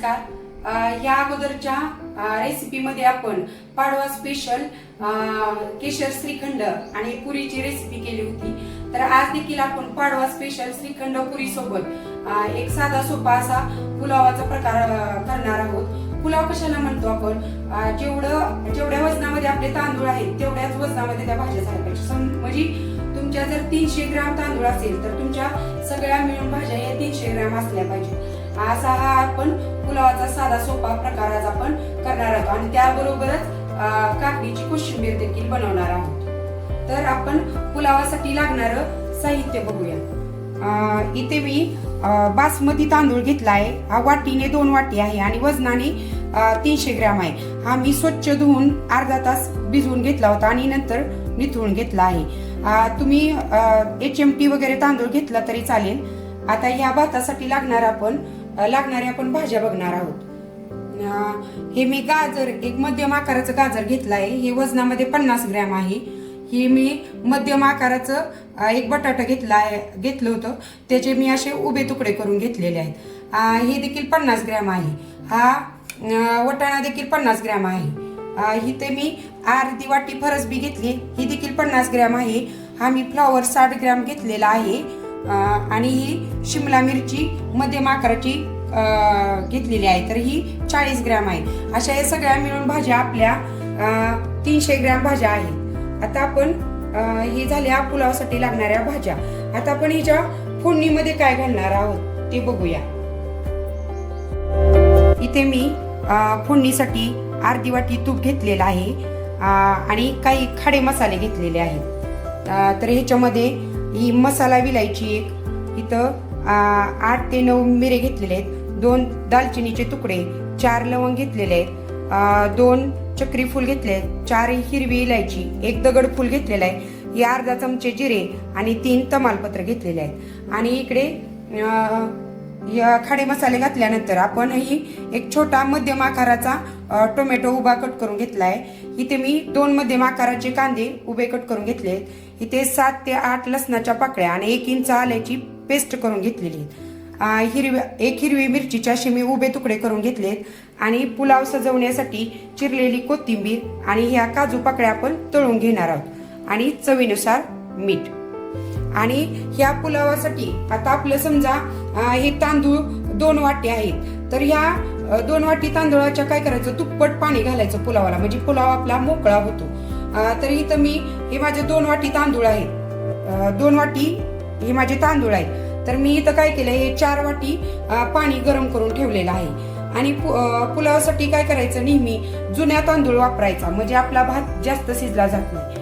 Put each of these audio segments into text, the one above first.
नमस्कार। या अगोदरच्या रेसिपीमध्ये आपण पाडवा स्पेशल केशर श्रीखंड आणि पुरीची रेसिपी केली होती। तर आज देखील आपण पाडवा स्पेशल श्रीखंड पुरी सोबत एक साधा सोपा असा पुलावाचा प्रकार करणार आहोत। पुलाव कशाला म्हणतो आपण, जेवढ्या वजनामध्ये आपले तांदूळ आहेत तेवढ्याच वजनामध्ये त्या भाज्या झाल्या पाहिजे। म्हणजे तुमच्या जर 300 ग्राम तांदूळ असेल तर तुमच्या सगळ्या मिळून भाज्या या 300 ग्राम असल्या पाहिजे। असा हा आपण पुलावाचा साधा सोपा प्रकार आज आपण करणार आहोत आणि त्याबरोबरच काकडीची कोशिंबीर देखील बनवणार आहोत। तर आपण पुलावासाठी लागणारं साहित्य बघूया। इथे मी बासमती तांदूळ घेतला आहे। हा वाटीने 2 वाटी आहे आणि वजनाने 300 ग्राम आहे। हा मी स्वच्छ धुवून अर्धा तास भिजवून घेतला होता आणि नंतर निथळून घेतला आहे। तुम्ही HMT वगैरे तांदूळ घेतला तरी चालेल। आता या भातासाठी लागणाऱ्या आपण भाज्या बघणार आहोत। हे मी गाजर, एक मध्यम आकाराचं गाजर घेतलं आहे। हे वजनामध्ये 50 ग्रॅम आहे। हे मी मध्यम आकाराचं एक बटाटा घेतलं होतं, त्याचे मी असे उभे तुकडे करून घेतलेले आहेत। हे देखील 50 ग्रॅम आहे। हा वटाणा देखील 50 ग्रॅम आहे। इथे मी अर्धी वाटी फरसबी घेतली, ही देखील 50 ग्रॅम आहे। हा मी फ्लॉवर 60 ग्रॅम घेतलेला आहे आणि ही शिमला मिरची मध्यम आकाराची घेतलेली आहे, तर ही 40 ग्रॅम आहे। अशा या सगळ्या मिळून भाज्या आपल्या 300 ग्रॅम भाज्या आहेत। आता आपण हे झाल्या पुलावासाठी लागणाऱ्या भाज्या। आता आपण हिच्या फोडणीमध्ये काय घालणार आहोत ते बघूया। इथे मी फोडणीसाठी अर्धी वाटी तूप घेतलेलं आहे आणि काही खडे मसाले घेतलेले आहेत। तर ह्याच्यामध्ये ही मसाला विलायची एक, इथं 8 ते 9 मिरे घेतलेले आहेत, 2 दालचिनीचे तुकडे, 4 लवंग घेतलेले आहेत, 2 चक्री फूल घेतले आहेत, 4 हिरवी इलायची, 1 दगड फूल घेतलेला आहे, हे अर्धा चमचे जिरे आणि 3 तमालपत्र घेतलेले आहेत। आणि इकडे या खडे मसाले घातल्यानंतर आपण ही एक छोटा मध्यम आकाराचा टोमॅटो उभा कट करून घेतला आहे। इथे मी 2 मध्यम आकाराचे कांदे उभे कट करून घेतले आहेत। इथे 7 ते 8 लसणाच्या पाकळ्या आणि 1 इंच आल्याची पेस्ट करून घेतलेली आहे। एक हिरवी मिरचीचे असे मी उभे तुकडे करून घेतलेत आणि पुलाव सजवण्यासाठी चिरलेली कोथिंबीर आणि ह्या काजू पाकळ्या आपण तळून घेणार आहोत आणि चवीनुसार मीठ। आणि ह्या पुलावासाठी आता आपलं समजा हे तांदूळ 2 वाटी आहेत, तर ह्या 2 वाटी तांदूळाच्या काय करायचं, दुप्पट पाणी घालायचं पुलावाला, म्हणजे पुलाव आपला मोकळा होतो। तर इथं मी हे माझे 2 वाटी तांदूळ आहेत, 2 वाटी हे माझे तांदूळ आहेत, तर मी इथं काय केलंय, हे 4 वाटी पाणी गरम करून ठेवलेलं आहे। आणि पुलावासाठी काय करायचं, नेहमी जुन्या तांदूळ वापरायचा, म्हणजे आपला भात जास्त शिजला जात नाही।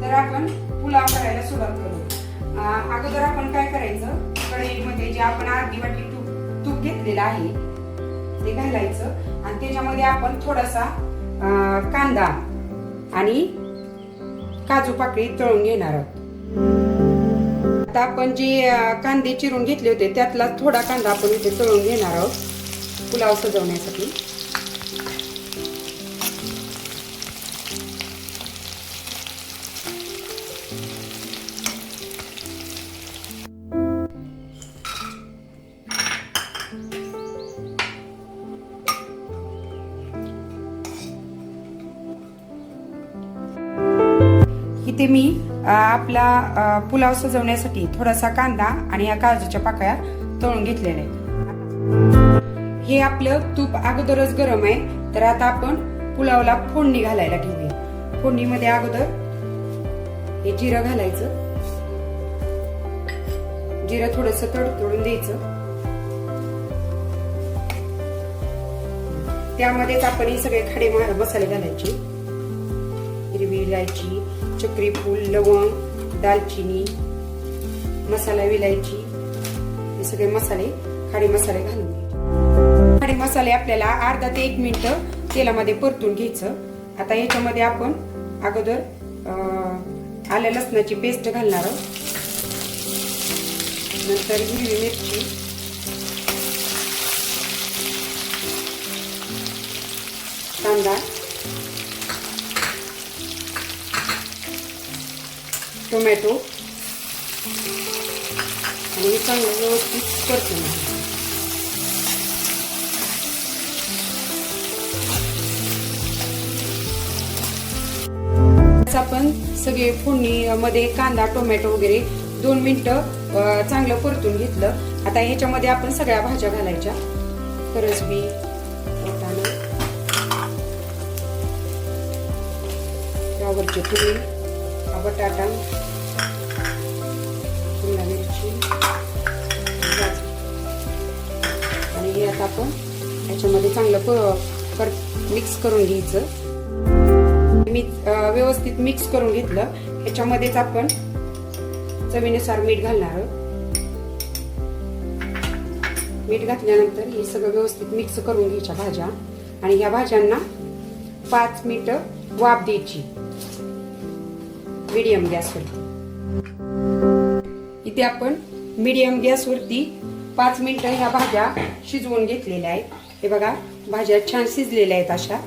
तर आपण पुलाव करायला सुरुवात करू। अगोदर आपण काय करायचं, कढईमध्ये जे आपण अर्धी वाटी तूप घेतलेलं आहे ते घालायचं आणि त्याच्यामध्ये आपण थोडासा कांदा आणि काजू पाकळी तळून घेणार आहोत। आता आपण जे कांदे चिरून घेतले होते त्यातला थोडा कांदा आपण इथे तळून घेणार आहोत पुलाव सजवण्यासाठी। इथे मी आपला पुलाव सजवण्यासाठी थोडासा कांदा आणि या काजूच्या पाकळ्या तळून घेतलेल्या आहेत। हे आपलं तूप अगोदरच गरम आहे, तर आता आपण पुलावला फोडणी घालायला घेऊया। फोडणीमध्ये अगोदर हे जिरं घालायचं, जिरं थोडस तडतडून द्यायचं, त्यामध्येच आपण हे सगळे खडे मसाले घालायचे, हिरवी इलायची, चक्री फूल, लवंग, दालचिनी, मसाला विलायची, हे सगळे मसाले खडे मसाले घालून घ्यायचे। खडे मसाले आपल्याला अर्धा ते 1 मिनिट तेलामध्ये परतून घ्यायचं। आता याच्यामध्ये आपण अगोदर आलं लसणाची पेस्ट घालणार आहोत, नंतर हिरवी मिरची, कांदा, टोमॅटो आणि चांगलं व्यवस्थित परतून घ्यायचं। आपण सगळे फोडणीमध्ये कांदा टोमॅटो वगैरे 2 मिनिटं चांगलं परतून घेतलं. आता ह्याच्यामध्ये आपण सगळ्या भाज्या घालायच्या. फरसबी, वाटाणा, फ्लावरची तुरी, बटाटा, शिमला मिरची आणि हे आता आपण ह्याच्यामध्ये चांगलं मिक्स करून घ्यायचं. मी व्यवस्थित मिक्स करून घेतलं. ह्याच्यामध्येच आपण चवीनुसार मीठ घालणार आहोत. मीठ घातल्यानंतर हे सगळं व्यवस्थित मिक्स करून घ्यायच्या भाज्या आणि ह्या भाज्यांना 5 मिनिटं वाफ द्यायची मीडियम गॅसवर. इथे आपण मीडियम गॅसवरती 5 मिनिटं ह्या भाज्या शिजवून घेतलेल्या आहेत. हे बघा, भाज्या छान शिजलेल्या आहेत अशा.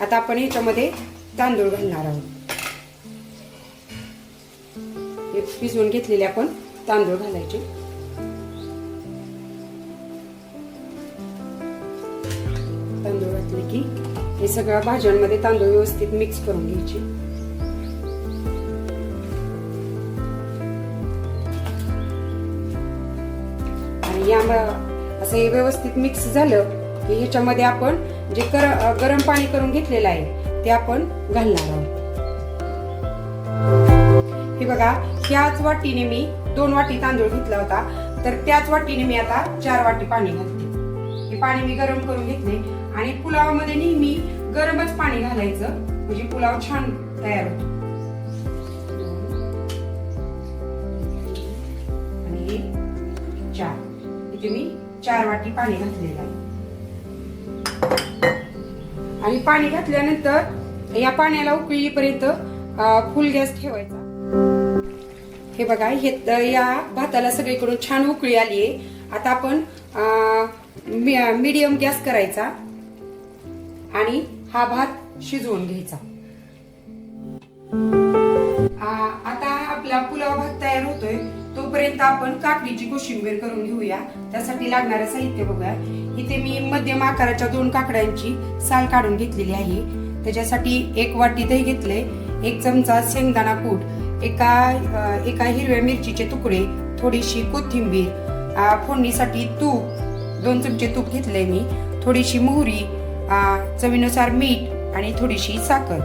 आता आपण ह्याच्यामध्ये तांदूळ घालणार आहोत. हे शिजवून घेतलेले आपण तांदूळ घालायचे. तांदूळ घातले की हे सगळ्या भाज्यांमध्ये तांदूळ व्यवस्थित मिक्स करून घ्यायचे. आणि या असं हे व्यवस्थित मिक्स झालं की ह्याच्यामध्ये आपण जे गरम पाणी करून घेतलेलं आहे ते आपण घालणार आहोत. हे बघा, ह्याच वाटीने मी 2 वाटी तांदूळ घेतला होता, तर त्याच वाटीने मी आता 4 वाटी पाणी घालते. हे पाणी मी गरम करून घेतले आणि पुलावामध्ये नेहमी गरमच पाणी घालायचं, म्हणजे पुलाव छान तयार होतो. आणि हे 4, इथे मी 4 वाटी पाणी घातलेलं आहे. आणि पाणी घातल्यानंतर या पाण्याला उकळी येईपर्यंत फुल गॅस ठेवायचा. हे बघा, हे या भाताला सगळीकडून छान उकळी आली आहे. आता आपण मीडियम गॅस करायचा आणि हा भात शिजवून घ्यायचा. आता आपला पुलाव भात तयार होतोय, तोपर्यंत आपण काकडीची कोशिंबीर करून घेऊया. त्यासाठी लागणारे साहित्य बघूया. इथे मी मध्यम आकाराच्या 2 काकड्यांची साल काढून घेतलेली आहे. त्याच्यासाठी 1 वाटी दही घेतले, 1 चमचा शेंगदाणा कूट, एका हिरव्या मिरचीचे तुकडे, थोडीशी कोथिंबीर, फोडणीसाठी तूप 2 चमचे तूप घेतले मी, थोडीशी मोहरी, चवीनुसार मीठ आणि थोडीशी साखर.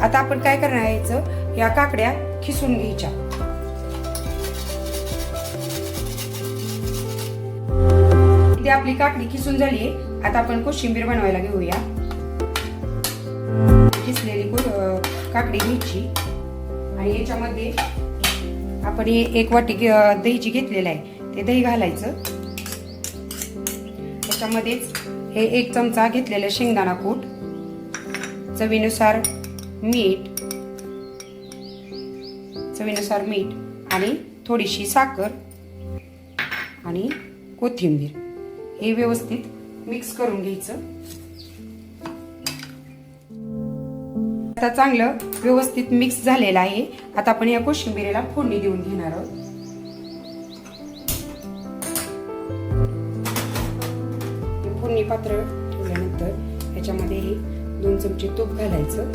आता आपण काय करणार आहे, या काकड्या खिसून घ्यायच्या. इथे आपली काकडी खिसून झाली आहे. आता आपण कोशिंबीर बनवायला घेऊया. खिसलेली काकडी घ्यायची आणि याच्यामध्ये आपण 1 वाटी दहीची घेतलेलं आहे ते दही घालायचं. त्याच्यामध्येच हे 1 चमचा घेतलेलं शेंगदाणा कूट, चवीनुसार मीठ आणि थोडीशी साखर आणि कोथिंबीर हे व्यवस्थित मिक्स करून घ्यायचं. आता चांगलं व्यवस्थित मिक्स झालेलं आहे. आता आपण या कोशिंबीरेला फोडणी देऊन घेणार आहोत. फोडणी पात्र ठेवल्यानंतर याच्यामध्ये 2 चमचे तूप घालायचं.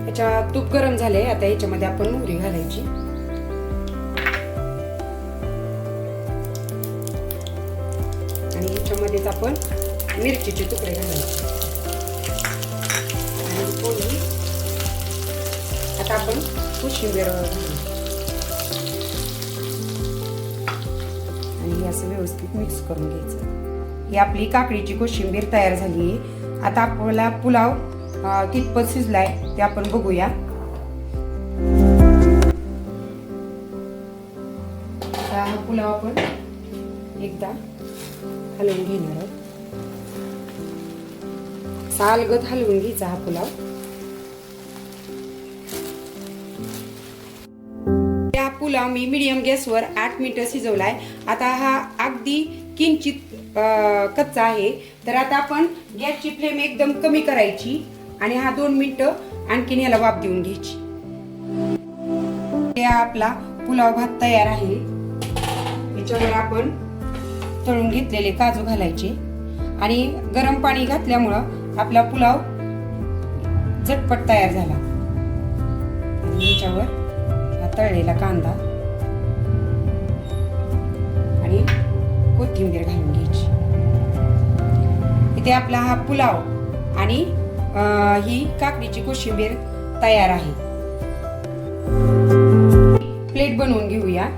याच्या तूप गरम झाले. आता याच्यामध्ये आपण मोहरी घालायची आणि याच्यामध्येच आपण मिरचीचे तुकडे घालायचे आणि फोडणी. आता आपण कोशिंबीर आणि हे असं व्यवस्थित मिक्स करून घ्यायचं. ही आपली काकडीची कोशिंबीर तयार झाली आहे. आता आपला पुलाव कितपत शिजलाय ते आपण बघूया. हा पुलाव आपण एकदा हलवून घेणार आहोत. सालगत हलवून घ्यायचा हा पुलाव. हा पुलाव मी मीडियम गॅसवर 8 मिनिटं शिजवलाय. आता हा अगदी किंचित कच्चा आहे, तर आता आपण गॅसची फ्लेम एकदम कमी करायची आणि हा 2 मिनिटं आणखीन याला वाफ देऊन घ्यायची. आपला पुलाव भात तयार आहे. याच्यावर आपण तळून घेतलेले काजू घालायचे आणि गरम पाणी घातल्यामुळं आपला पुलाव झटपट तयार झाला. आणि याच्यावर हा तळलेला कांदा आणि कोथिंबीर घालून घ्यायची. इथे आपला हा पुलाव आणि ही काकडीची कोशिंबीर तयार आहे. प्लेट बनवून घेऊया.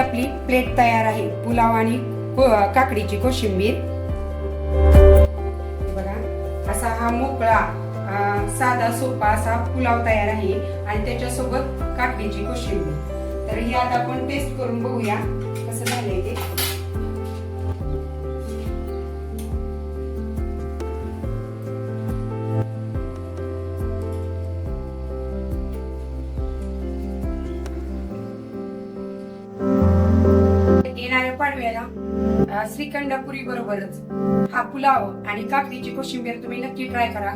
आपली प्लेट तयार आहे. पुलाव आणि काकडीची कोशिंबीर. बघा, असा हा मोकळा साधा सोपा असा पुलाव तयार आहे आणि त्याच्यासोबत काकडीची कोशिंबीर. तर ही आता आपण टेस्ट करून बघूया कसं झालंय ते. येणाऱ्या पाडव्याला श्रीखंडपुरी बरोबरच हा पुलाव आणि काकडीची कोशिंबीर तुम्ही नक्की ट्राय करा.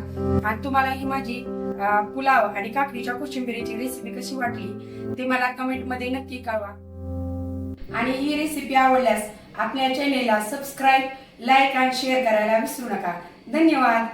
आणि तुम्हाला ही माझी पुलाव आणि काकडीच्या कोशिंबीरीची रेसिपी कशी वाटली ते मला कमेंट मध्ये नक्की कळवा. आणि ही रेसिपी आवडल्यास आपल्या चॅनेलला सबस्क्राईब, लाईक आणि शेअर करायला विसरू नका. धन्यवाद.